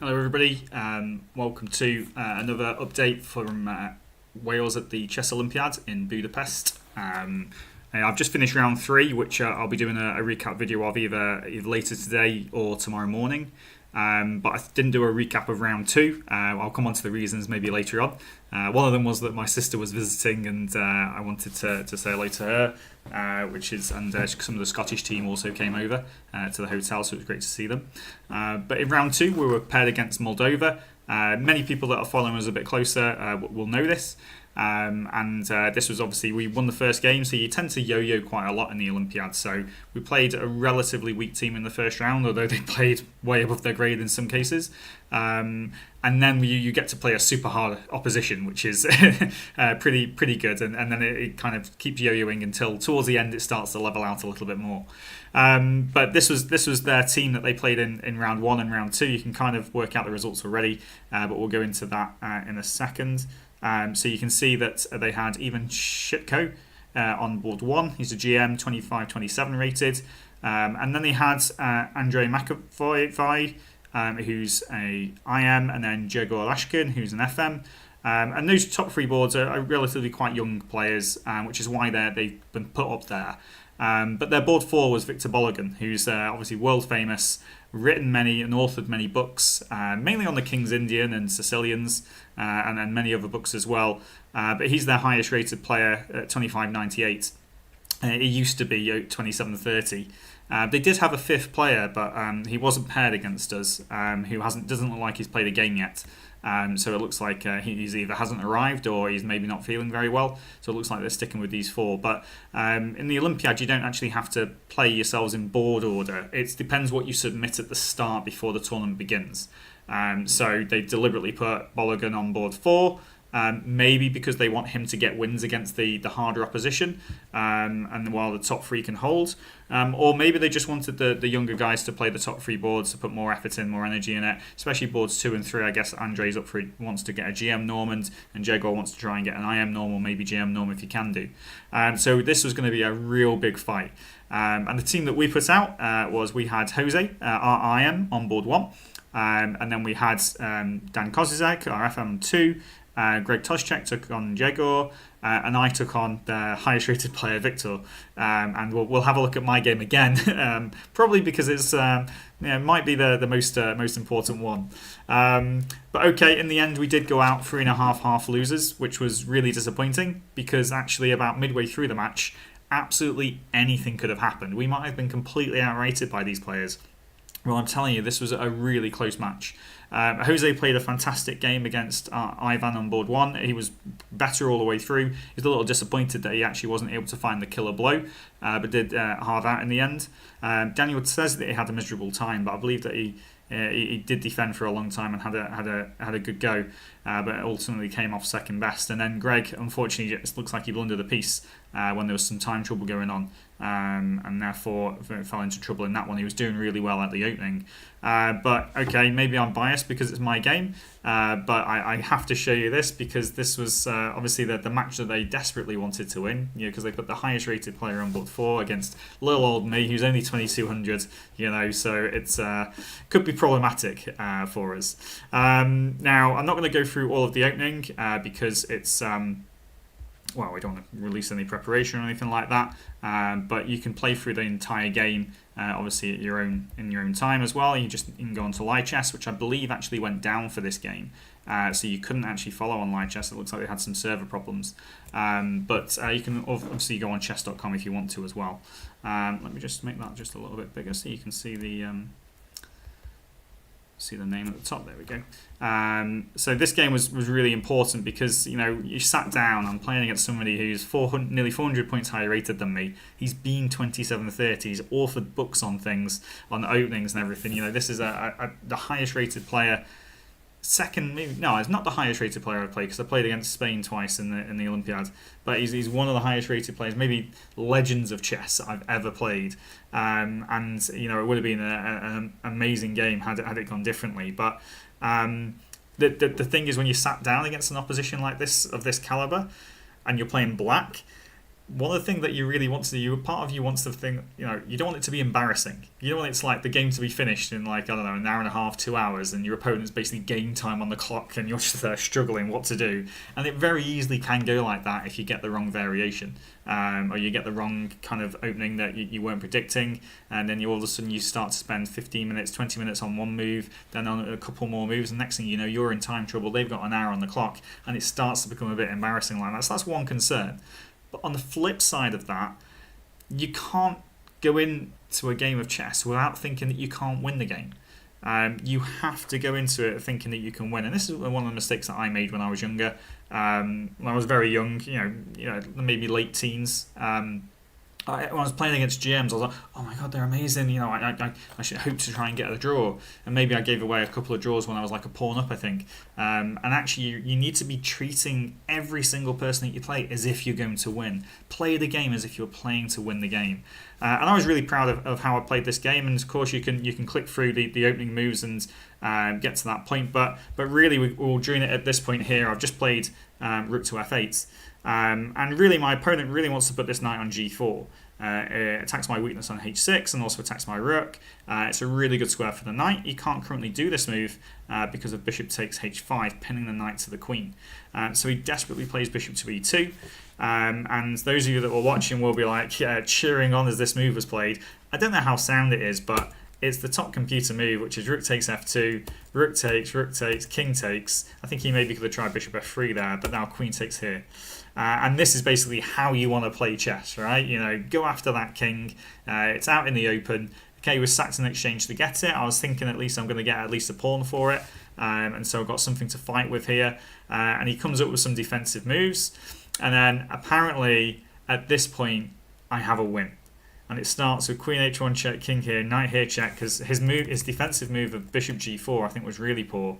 Hello everybody, welcome to another update from Wales at the Chess Olympiad in Budapest. I've just finished round 3, which I'll be doing a recap video of either later today or tomorrow morning. But I didn't do a recap of round 2. I'll come on to the reasons maybe later on. One of them was that my sister was visiting and I wanted to say hello to her, and some of the Scottish team also came over to the hotel, so it was great to see them. But in round 2, we were paired against Moldova. Many people that are following us a bit closer will know this. This was obviously, we won the first game, so you tend to yo-yo quite a lot in the Olympiad. So we played a relatively weak team in the first round, although they played way above their grade in some cases. And then you get to play a super hard opposition, which is pretty good. And then it kind of keeps yo-yoing until towards the end it starts to level out a little bit more. But this was their team that they played in round 1 and round 2. You can kind of work out the results already, but we'll go into that in a second. So you can see that they had Ivan Shitko on board 1. He's a GM, 25-27 rated. And then they had Andrei Makovoy, who's a IM, and then Jego Lashkin, who's an FM. And those top 3 boards are relatively quite young players, which is why they've been put up there. But their board 4 was Victor Bologan, who's obviously world famous, written many and authored many books, mainly on the King's Indian and Sicilians, and then many other books as well. But he's their highest rated player at 25.98. He used to be 27.30. They did have a 5th player, but he wasn't paired against us, who doesn't look like he's played a game yet. So it looks like he's either hasn't arrived or he's maybe not feeling very well. So it looks like they're sticking with these 4. But in the Olympiad, you don't actually have to play yourselves in board order. It depends what you submit at the start before the tournament begins. So they deliberately put Bologan on board 4. Maybe because they want him to get wins against the harder opposition, and while the top 3 can hold, or maybe they just wanted the younger guys to play the top 3 boards to put more effort in, more energy in it, especially boards 2 and 3. I guess Andrei's up for wants to get a GM norm, and Jaguar wants to try and get an IM norm, or maybe GM norm if you can do. So this was going to be a real big fight. And the team that we put out was, we had Jose, our IM, on board 1, and then we had Dan Kozizek, our FM 2. Greg Toshchek took on Jegor, and I took on the highest rated player Victor. And we'll have a look at my game again, probably because it's might be the most important one. But okay, in the end we did go out 3.5 half losers, which was really disappointing because actually about midway through the match, absolutely anything could have happened. We might have been completely outrated by these players. Well, I'm telling you, this was a really close match. Jose played a fantastic game against Ivan on board 1. He was better all the way through. He's a little disappointed that he actually wasn't able to find the killer blow, but did halve out in the end. Daniel says that he had a miserable time, but I believe that he did defend for a long time and had a good go, but ultimately came off second best. And then Greg, unfortunately, it looks like he blundered a piece when there was some time trouble going on, and therefore fell into trouble in that one. He was doing really well at the opening. But okay, maybe I'm biased because it's my game, but I have to show you this because this was obviously the match that they desperately wanted to win, because they put the highest rated player on board 4 against little old me who's only 2200, so it's could be problematic for us. Now I'm not going to go through all of the opening because it's well, we don't want to release any preparation or anything like that, but you can play through the entire game, obviously in your own time as well. You can go onto live chess, which I believe actually went down for this game, so you couldn't actually follow on live chess. It looks like they had some server problems, but you can obviously go on chess.com if you want to as well. Let me just make that just a little bit bigger so you can see the name at the top. There we go. So this game was really important because you sat down. I'm playing against somebody who's nearly 400 points higher rated than me. He's been 27.30. He's authored books on things, on openings and everything. This is the highest rated player. Second, maybe, no, it's not the highest rated player I've played because I played against Spain twice in the Olympiad. But he's one of the highest rated players, maybe legends of chess I've ever played. And it would have been an amazing game had it gone differently. But the thing is, when you sat down against an opposition like this of this caliber, and you're playing black, one of the things that you really want to do, part of you wants to think, you don't want it to be embarrassing. You don't want it to, like, the game to be finished in, like, I don't know, an hour and a half, 2 hours, and your opponent's basically game time on the clock and you're just there struggling what to do. And it very easily can go like that if you get the wrong variation, or you get the wrong kind of opening that you weren't predicting, and then all of a sudden you start to spend 15 minutes, 20 minutes on one move, then on a couple more moves, and next thing you know, you're in time trouble, they've got an hour on the clock, and it starts to become a bit embarrassing like that. So that's one concern. But on the flip side of that, you can't go into a game of chess without thinking that you can't win the game. You have to go into it thinking that you can win, and this is one of the mistakes that I made when I was younger. When I was very young, maybe late teens. When I was playing against GMs, I was like, oh my god, they're amazing. I should hope to try and get a draw. And maybe I gave away a couple of draws when I was like a pawn up, I think. And actually, you need to be treating every single person that you play as if you're going to win. Play the game as if you're playing to win the game. And I was really proud of how I played this game. And of course, you can click through the opening moves and get to that point. But really, we're all doing it at this point here. I've just played rook to f8. And really, my opponent really wants to put this knight on g4. It attacks my weakness on h6 and also attacks my rook. It's a really good square for the knight. You can't currently do this move because of bishop takes h5, pinning the knight to the queen. So he desperately plays bishop to e2. And those of you that were watching will be like cheering on as this move was played. I don't know how sound it is, but it's the top computer move, which is rook takes f2, rook takes, king takes. I think he maybe could have tried bishop f3 there, but now queen takes here. And this is basically how you want to play chess, right? Go after that king. It's out in the open. Okay, he was sacked in exchange to get it. I was thinking at least I'm going to get at least a pawn for it. And so I've got something to fight with here. And he comes up with some defensive moves. And then apparently at this point, I have a win. And it starts with queen h1 check, king here, knight here check, because his defensive move of bishop g4 I think was really poor.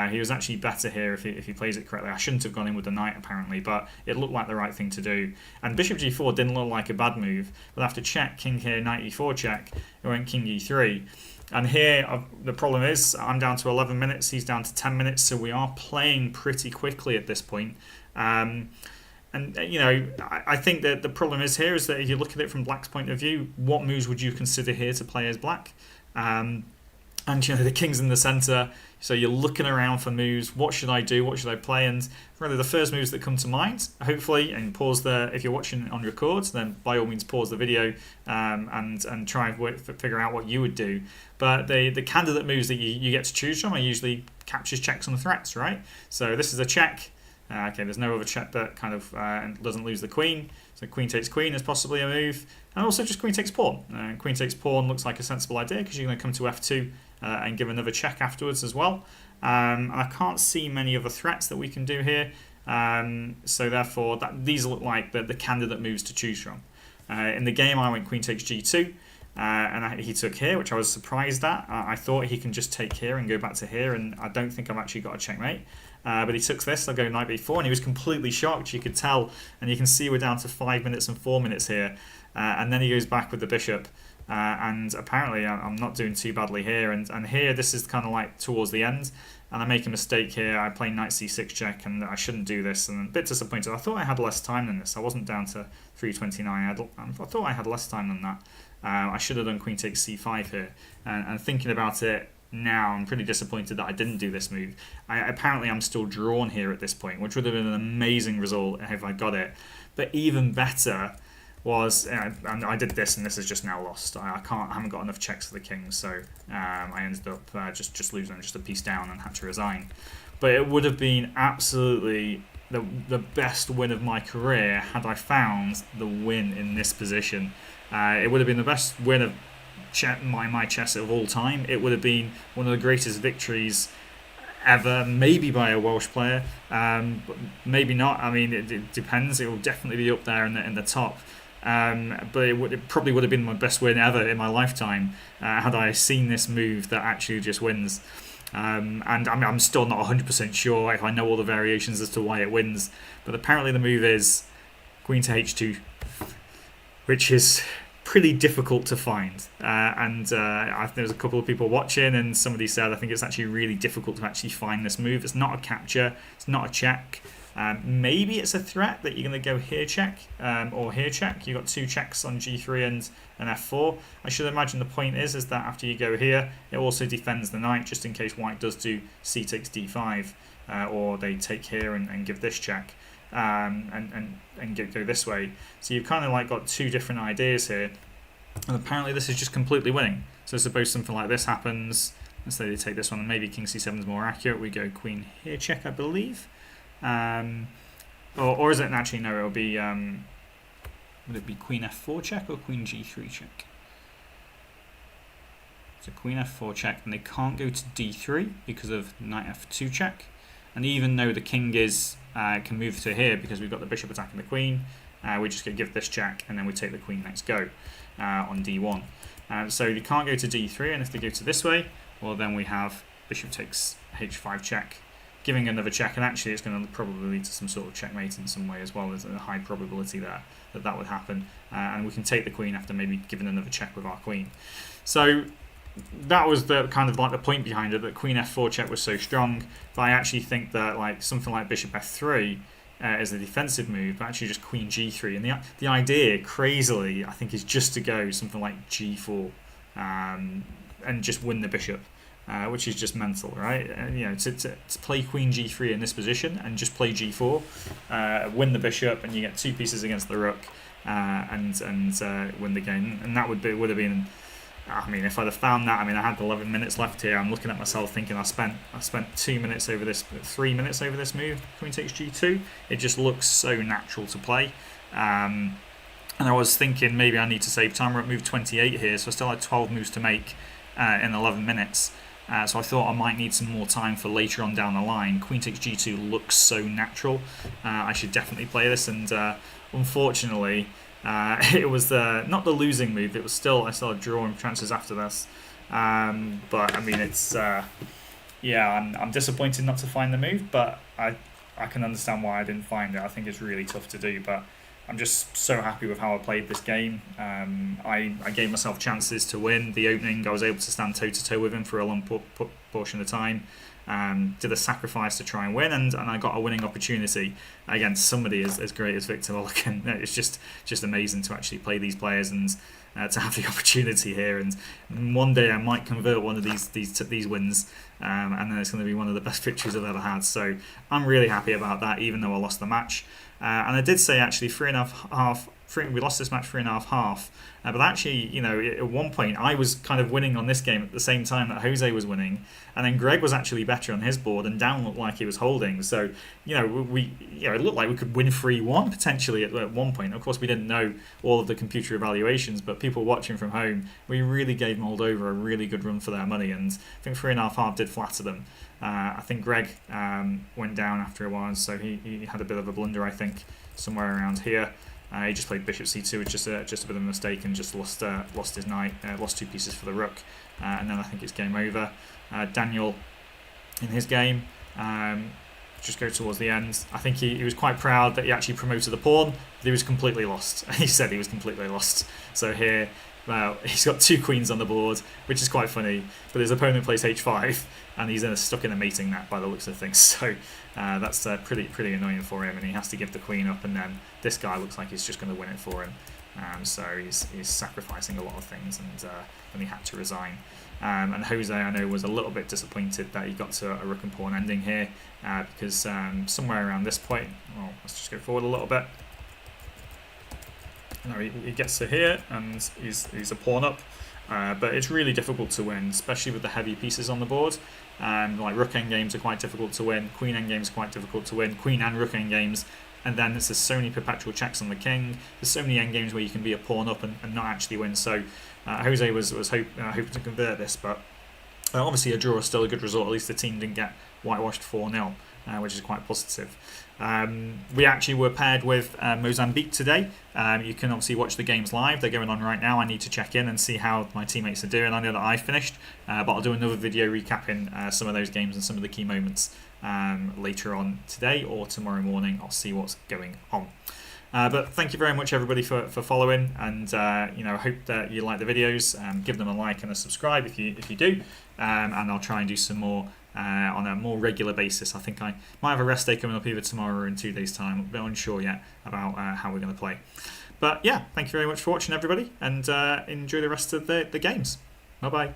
He was actually better here if he plays it correctly. I shouldn't have gone in with the knight apparently, but it looked like the right thing to do. And bishop g4 didn't look like a bad move, but after check, king here, knight e4 check, it went king e3. And here the problem is I'm down to 11 minutes, he's down to 10 minutes, so we are playing pretty quickly at this point. And I think that the problem is here is that if you look at it from Black's point of view, what moves would you consider here to play as Black? And the king's in the centre, so you're looking around for moves. What should I do? What should I play? And really, the first moves that come to mind, hopefully, and pause if you're watching on record, then by all means pause the video and try and figure out what you would do. But the candidate moves that you get to choose from are usually captures, checks, and threats, right? So this is a check. Okay, there's no other check that kind of doesn't lose the queen. So queen takes queen is possibly a move. And also just queen takes pawn. Queen takes pawn looks like a sensible idea because you're going to come to f2 and give another check afterwards as well. And I can't see many other threats that we can do here. So therefore, these look like the candidate moves to choose from. In the game, I went queen takes g2. And he took here, which I was surprised at. I thought he can just take here and go back to here, and I don't think I've actually got a checkmate. But he took this, I'll go knight b4, and he was completely shocked, you could tell. And you can see we're down to 5 minutes and 4 minutes here. And then he goes back with the bishop. And apparently I'm not doing too badly here. And here, this is kind of like towards the end. And I make a mistake here. I play knight c6 check, and I shouldn't do this. And I'm a bit disappointed. I thought I had less time than this. I wasn't down to 3:29. I thought I had less time than that. I should have done queen takes c5 here. And thinking about it now, I'm pretty disappointed that I didn't do this move. Apparently, I'm still drawn here at this point, which would have been an amazing result if I got it. But even better was, and I did this, and this is just now lost. I haven't got enough checks for the king, so I ended up just losing just a piece down and had to resign. But it would have been absolutely the best win of my career had I found the win in this position. It would have been the best win of my chess of all time. It would have been one of the greatest victories ever, maybe by a Welsh player, but maybe not. I mean, it depends. It will definitely be up there in the top. But it probably would have been my best win ever in my lifetime had I seen this move that actually just wins. And I'm still not 100% sure if I know all the variations as to why it wins. But apparently the move is queen to h2, which is pretty difficult to find. There was a couple of people watching, and somebody said I think it's actually really difficult to actually find this move. It's not a capture, it's not a check. Maybe it's a threat that you're going to go here check or here check. You've got 2 checks on g3 and f4. I should imagine the point is that after you go here, it also defends the knight just in case white does do c takes d5, or they take here and give this check, and go this way. So you've kind of like got 2 different ideas here, and apparently this is just completely winning. So suppose something like this happens. Let's say they take this one, and maybe king c7 is more accurate. We go queen here check, I believe. Or is it actually no? It'll be would it be queen f4 check or queen g3 check? So queen f4 check, and they can't go to d3 because of knight f2 check. And even though the king is can move to here because we've got the bishop attacking the queen, we're just going to give this check, and then we take the queen next go on d1. So they can't go to d3, and if they go to this way, well then we have bishop takes h5 check, giving another check, and actually it's going to probably lead to some sort of checkmate in some way as well. There's a high probability there that would happen, and we can take the queen after maybe giving another check with our queen. So that was the kind of like the point behind it, that queen f4 check was so strong. But I actually think that like something like bishop f3 is a defensive move, but actually just queen g3, and the idea crazily I think is just to go something like g4 and just win the bishop. Which is just mental, right? You know, to play queen g3 in this position and just play g4, win the bishop, and you get 2 pieces against the rook, and win the game. And that would have been. I mean, if I'd have found that, I mean, I had 11 minutes left here. I'm looking at myself thinking I spent 2 minutes over this, 3 minutes over this move. Queen takes g2. It just looks so natural to play. And I was thinking maybe I need to save time. We're at move 28 here, so I still had 12 moves to make in 11 minutes. So I thought I might need some more time for later on down the line. Queen takes g2 looks so natural. I should definitely play this, and unfortunately, it was not the losing move. It was still I still had drawing chances after this. But I mean, it's yeah, I'm disappointed not to find the move, but I can understand why I didn't find it. I think it's really tough to do, but I'm just so happy with how I played this game. I gave myself chances to win. The opening, I was able to stand toe-to-toe with him for a long portion of time. Did a sacrifice to try and win, and I got a winning opportunity against somebody as great as Victor Mulligan. It's just amazing to actually play these players and to have the opportunity here. And one day I might convert one of these wins, and then it's going to be one of the best victories I've ever had. So I'm really happy about that, even though I lost the match. And I did say actually we lost this match 3.5. But actually, you know, at one point I was kind of winning on this game at the same time that Jose was winning, and then Greg was actually better on his board, and Dan looked like he was holding. So, you know, it looked like we could win 3-1 potentially at one point. Of course, we didn't know all of the computer evaluations, but people watching from home, we really gave Moldova a really good run for their money, and I think 3.5 did flatter them. I think Greg went down after a while, so he had a bit of a blunder, I think, somewhere around here. He just played bishop c2, which is just a bit of a mistake, and just lost his knight, lost 2 pieces for the rook, and then I think it's game over. Daniel, in his game, just go towards the end. I think he was quite proud that he actually promoted the pawn, but he was completely lost. He said he was completely lost. So here, well, he's got 2 queens on the board, which is quite funny, but his opponent plays h5, and he's stuck in a mating net by the looks of things. So that's pretty annoying for him, and he has to give the queen up, and then this guy looks like he's just going to win it for him. So he's sacrificing a lot of things, and he had to resign. And Jose, I know, was a little bit disappointed that he got to a rook and pawn ending here, because somewhere around this point, well, let's just go forward a little bit. No, he gets to here, and he's a pawn up, but it's really difficult to win, especially with the heavy pieces on the board. Like rook endgames are quite difficult to win, queen endgames are quite difficult to win, queen and rook endgames, and then there's so many perpetual checks on the king. There's so many endgames where you can be a pawn up and not actually win. So Jose was hoping to convert this, but obviously a draw is still a good result. At least the team didn't get whitewashed 4-0, which is quite positive. We actually were paired with Mozambique today. You can obviously watch the games live. They're going on right now. I need to check in and see how my teammates are doing. I know that I finished, but I'll do another video recapping some of those games and some of the key moments later on today or tomorrow morning. I'll see what's going on. But thank you very much, everybody, for following, and you know, I hope that you like the videos. Give them a like and a subscribe if you do, and I'll try and do some more on a more regular basis. I think I might have a rest day coming up either tomorrow or in 2 days' time. I'm a bit unsure yet about how we're going to play. But yeah, thank you very much for watching, everybody, and enjoy the rest of the games. Bye bye.